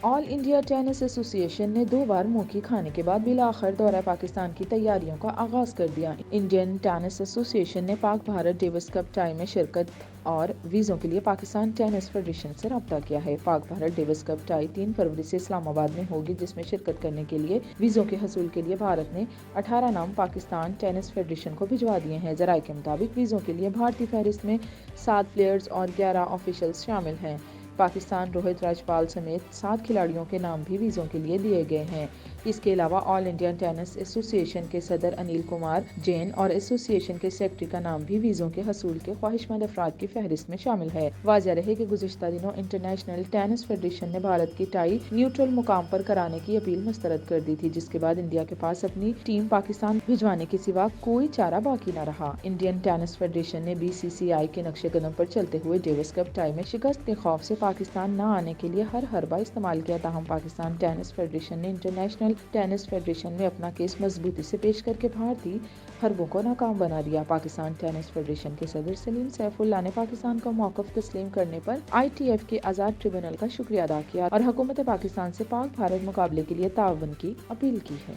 آل India tennis ایسوسی ایشن نے 2 بار منہ کی کھانے کے بعد بالآخر دورہ پاکستان کی تیاریوں کا آغاز کر دیا۔ انڈین ٹینس ایسوسی ایشن نے پاک بھارت ڈیوس کپ ٹائی میں شرکت اور ویزوں کے لیے پاکستان ٹینس فیڈریشن سے رابطہ کیا ہے۔ پاک بھارت ڈیوس کپ ٹائی 3 فروری سے اسلام آباد میں ہوگی، جس میں شرکت کرنے کے لیے ویزوں کے حصول کے لیے بھارت نے 18 نام پاکستان ٹینس فیڈریشن کو بھجوا دیے ہیں۔ ذرائع کے مطابق ویزوں کے لیے بھارتی فہرست میں 7 پلیئرز اور 11 آفیشلز شامل ہیں۔ پاکستان روہت راجپال سمیت 7 کھلاڑیوں کے نام بھی ویزوں کے لیے دیے گئے ہیں۔ اس کے علاوہ آل انڈیا ٹینس ایسوسی ایشن کے صدر انل کمار جین اور ایسوسی ایشن کے سیکرٹری کا نام بھی ویزوں کے حصول کے خواہشمند افراد کی فہرست میں شامل ہے۔ واضح رہے کہ گزشتہ دنوں انٹرنیشنل ٹینس فیڈریشن نے بھارت کی ٹائی نیوٹرل مقام پر کرانے کی اپیل مسترد کر دی تھی، جس کے بعد انڈیا کے پاس اپنی ٹیم پاکستان بھجوانے کے سوا کوئی چارہ باقی نہ رہا۔ انڈین ٹینس فیڈریشن نے BCCI کے نقشے قدم پر چلتے ہوئے ڈیوس کپ ٹائی میں شکست کے خوف سے پاکستان نہ آنے کے لیے ہر حربہ استعمال کیا، تاہم پاکستان ٹینس فیڈریشن نے انٹرنیشنل ٹینس فیڈریشن میں اپنا کیس مضبوطی سے پیش کر کے بھارتی حربوں کو ناکام بنا دیا۔ پاکستان ٹینس فیڈریشن کے صدر سلیم سیف اللہ نے پاکستان کا موقف تسلیم کرنے پر ITF کے آزاد ٹریبونل کا شکریہ ادا کیا اور حکومت پاکستان سے پاک بھارت مقابلے کے لیے تعاون کی اپیل کی ہے۔